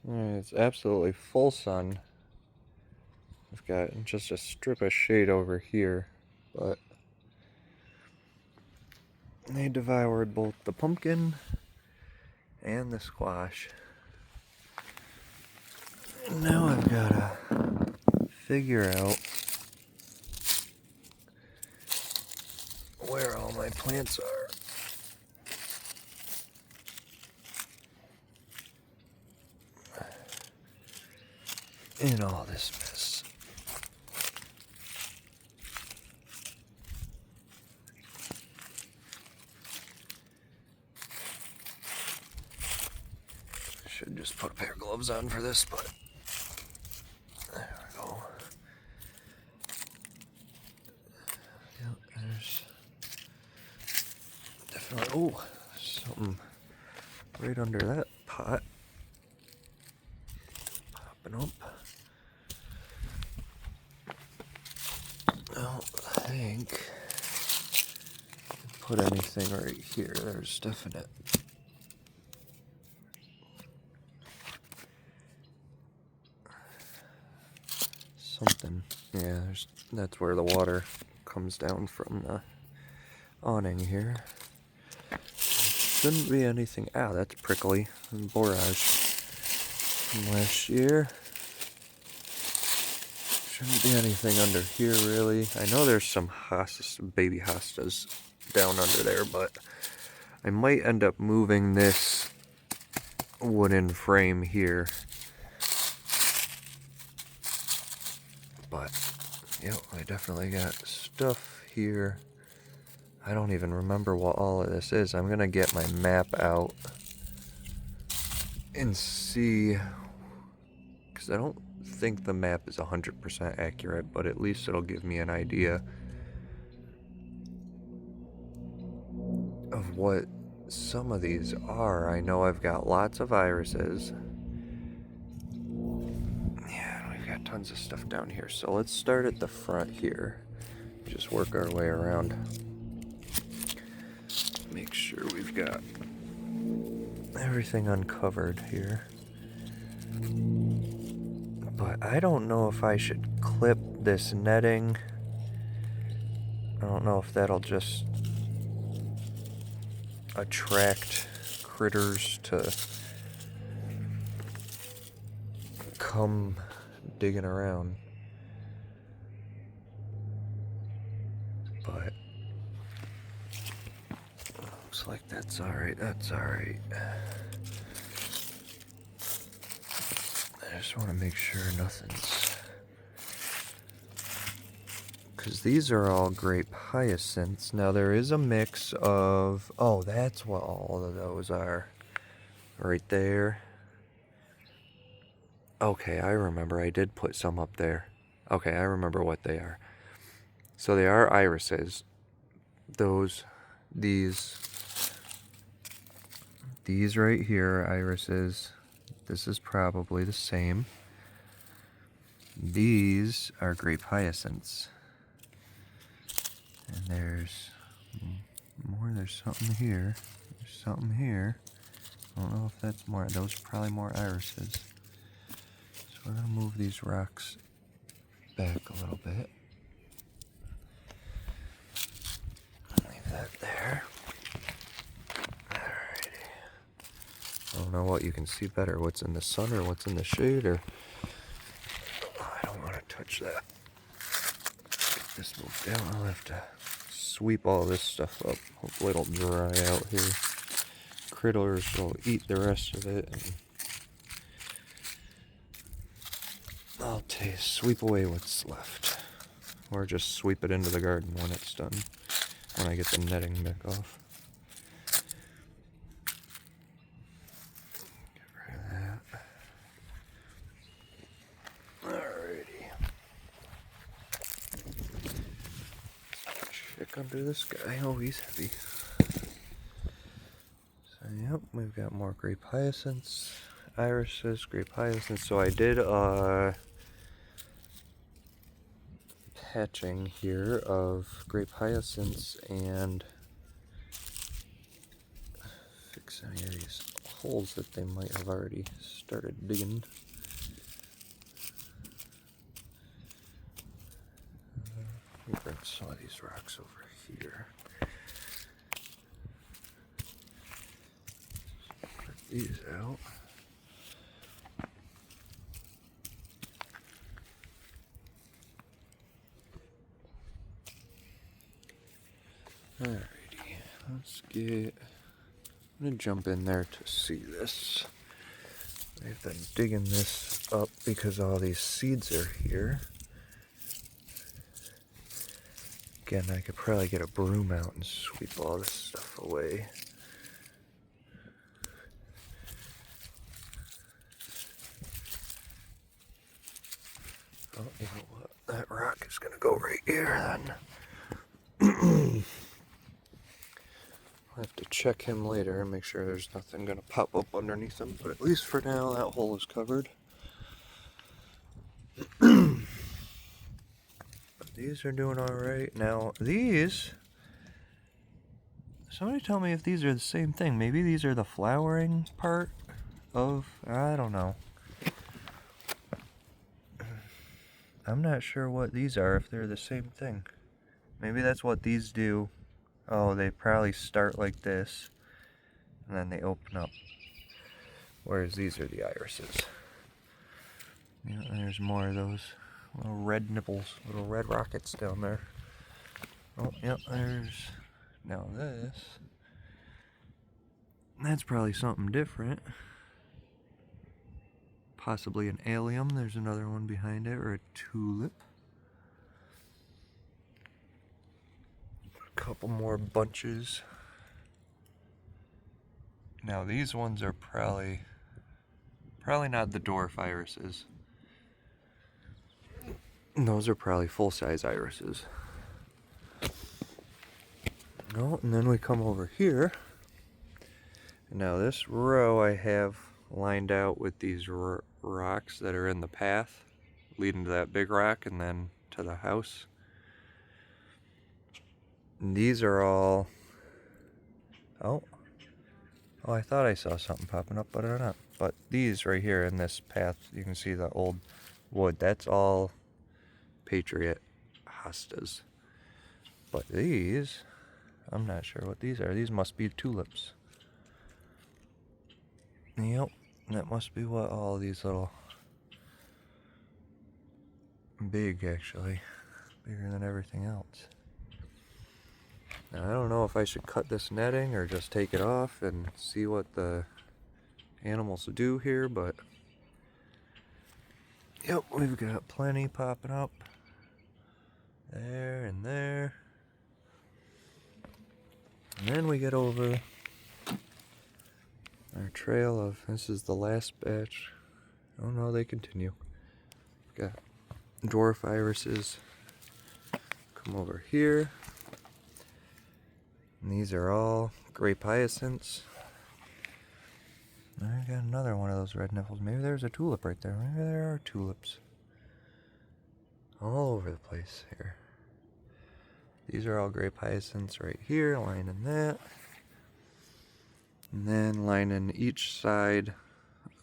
It's absolutely full sun. I've got just a strip of shade over here, but they devoured both the pumpkin and the squash. Now I've got to figure out where all my plants are. In all this mess. Should just put a pair of gloves on for this, but there we go. Yep, there's definitely, something right under that pot. Popping up. I don't think put anything right here. There's definite. Something. Yeah, that's where the water comes down from the awning here. Shouldn't be anything. That's prickly. Borage from last year. Shouldn't be anything under here, really. I know there's some baby hostas down under there, but I might end up moving this wooden frame here. But, yep, I definitely got stuff here. I don't even remember what all of this is. I'm gonna get my map out and see, because I don't think the map is 100% accurate, but at least it'll give me an idea of what some of these are. I know I've got lots of irises. Yeah, we've got tons of stuff down here. So let's start at the front here. Just work our way around. Make sure we've got everything uncovered here. But I don't know if I should clip this netting. I don't know if that'll just attract critters to come digging around. But looks like that's alright. That's alright. I just want to make sure nothing's... because these are all grape hyacinths. Now there is a mix of... oh, that's what all of those are. Right there. Okay, I remember. I did put some up there. Okay, I remember what they are. So they are irises. These right here are irises. This is probably the same. These are grape hyacinths. And there's more. There's something here. There's something here. I don't know if that's more. Those are probably more irises. So we're going to move these rocks back a little bit. Leave that there. Alrighty. I don't know what you can see better. What's in the sun or what's in the shade, or... I don't want to touch that. Get this moved down. I'll have to sweep all this stuff up. Hopefully it'll dry out here. Critters will eat the rest of it, and I'll sweep away what's left. Or just sweep it into the garden when it's done. When I get the netting back off. Get rid of that. Alrighty. Check under this guy. Oh, he's heavy. So, yep, we've got more grape hyacinths, irises, grape hyacinths. So I did patching here of grape hyacinths and fix any of these holes that they might have already started digging. Let me bring some of these rocks over here. Put these out. Alrighty, let's get. I'm gonna jump in there to see this. I've been digging this up because all these seeds are here. Again, I could probably get a broom out and sweep all this stuff away. Oh, you know what? That rock is gonna go right here then. I'll have to check him later and make sure there's nothing gonna pop up underneath him, but at least for now that hole is covered. These are doing alright. Now these, somebody tell me if these are the same thing. Maybe these are the flowering part of, I don't know. I'm not sure what these are, if they're the same thing. Maybe that's what these do. Oh, they probably start like this, and then they open up. Whereas these are the irises. Yeah, there's more of those little red nipples, little red rockets down there. Oh, yep, there's now this. That's probably something different. Possibly an allium. There's another one behind it, or a tulip. A couple more bunches. Now these ones are probably not the dwarf irises. Those are probably full-size irises. Oh, and then we come over here. Now this row I have lined out with these rocks that are in the path leading to that big rock and then to the house. And these are all, oh, I thought I saw something popping up, but I don't know. But these right here in this path, you can see the old wood. That's all Patriot hostas. But these, I'm not sure what these are. These must be tulips. Yep, that must be what all these little, big actually, bigger than everything else. Now I don't know if I should cut this netting or just take it off and see what the animals do here, but yep, we've got plenty popping up there and there. And then we get over our trail of, this is the last batch. Oh no, they continue. We've got dwarf irises. Come over here. And these are all grape hyacinths. I got another one of those red nipples. Maybe there's a tulip right there. Maybe there are tulips. All over the place here. These are all grape hyacinths right here, lining that. And then lining each side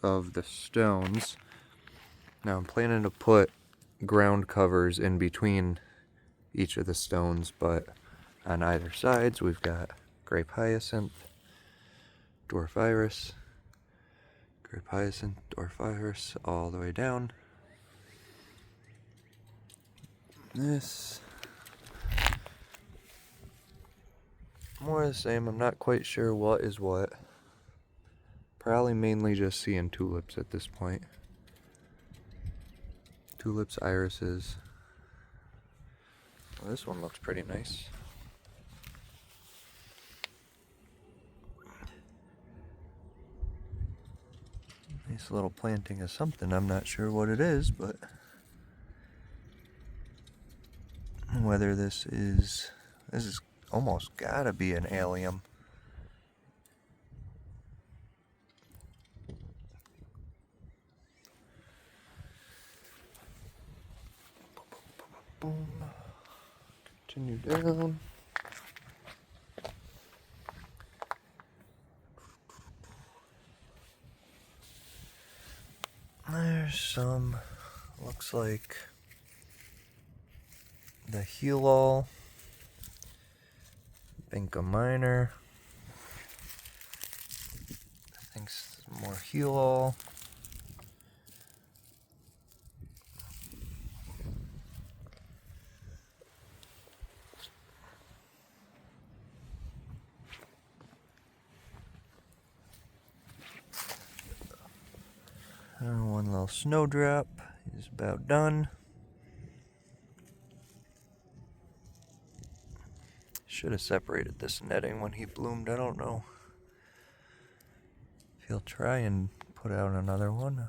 of the stones. Now I'm planning to put ground covers in between each of the stones, but on either sides we've got grape hyacinth, dwarf iris, grape hyacinth, dwarf iris, all the way down. This, more of the same. I'm not quite sure what is what. Probably mainly just seeing tulips at this point. Tulips, irises. Well, this one looks pretty nice. Nice little planting of something. I'm not sure what it is, but whether this is almost gotta be an allium. Boom. Continue down. There's some, looks like the Heal-All, Binka Minor, I think some more Heal-All. One little snowdrop is about done. Should have separated this netting when he bloomed. I don't know if he'll try and put out another one.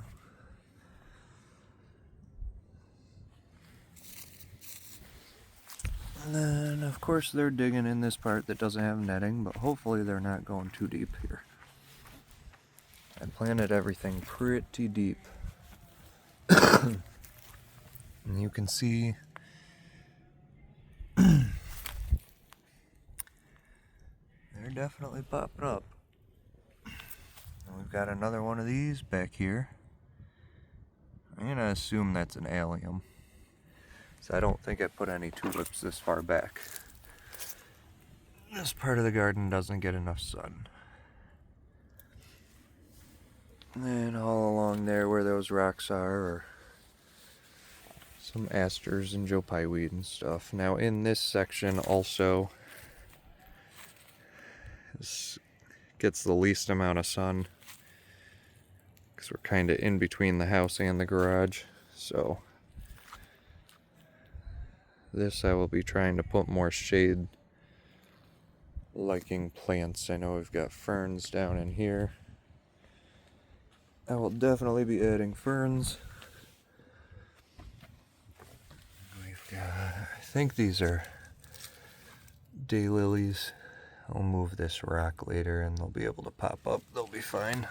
And then, of course, they're digging in this part that doesn't have netting, but hopefully they're not going too deep here. I planted everything pretty deep. And you can see they're definitely popping up. And we've got another one of these back here. I'm gonna assume that's an allium. So I don't think I put any tulips this far back. This part of the garden doesn't get enough sun. And then all along there where those rocks are some asters and Joe Pye weed and stuff. Now in this section also, this gets the least amount of sun because we're kind of in between the house and the garage. So this I will be trying to put more shade liking plants. I know we've got ferns down in here. I will definitely be adding ferns. We've got, I think these are daylilies. I'll move this rock later and they'll be able to pop up. They'll be fine.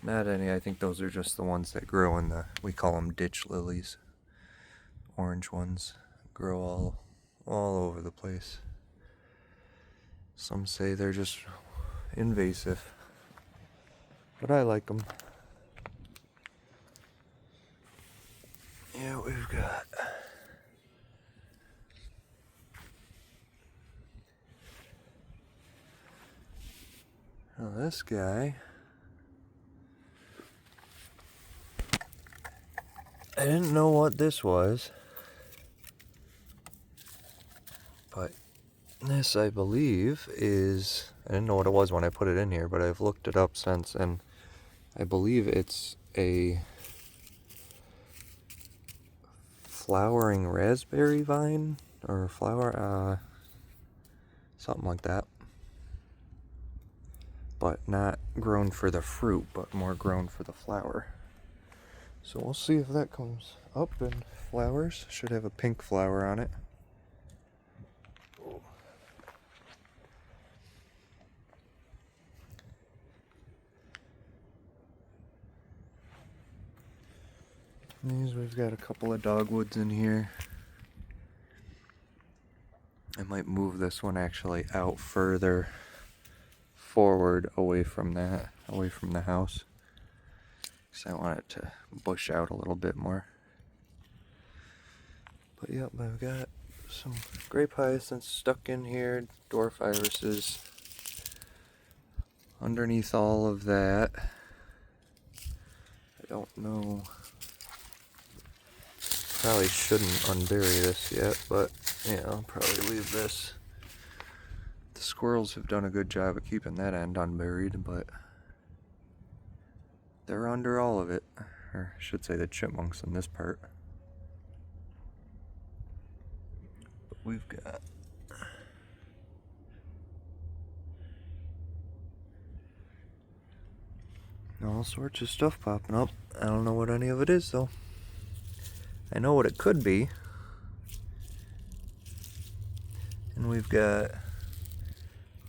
Not any, I think those are just the ones that grow in the, we call them ditch lilies. Orange ones grow all over the place. Some say they're just invasive, but I like them. Yeah, we've got this guy. I didn't know what this was, but this, I believe, is, I didn't know what it was when I put it in here, but I've looked it up since, and I believe it's a flowering raspberry vine, or flower, something like that. But not grown for the fruit, but more grown for the flower. So we'll see if that comes up and flowers. Should have a pink flower on it. These, we've got a couple of dogwoods in here. I might move this one actually out further forward away from that, away from the house. Because I want it to bush out a little bit more. But yep, I've got some grape hyacinths stuck in here, dwarf irises underneath all of that. I don't know. Probably shouldn't unbury this yet, but yeah, I'll probably leave this. The squirrels have done a good job of keeping that end unburied, but they're under all of it. Or I should say the chipmunks in this part. But we've got all sorts of stuff popping up. I don't know what any of it is though. I know what it could be. And we've got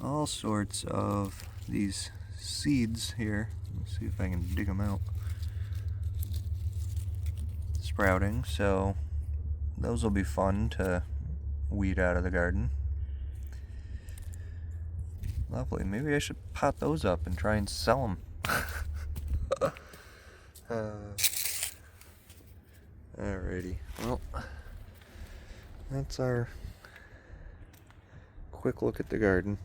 all sorts of these seeds here. Let's see if I can dig them out. Sprouting, so those will be fun to weed out of the garden. Lovely. Maybe I should pot those up and try and sell them. Alrighty. Well, that's our quick look at the garden.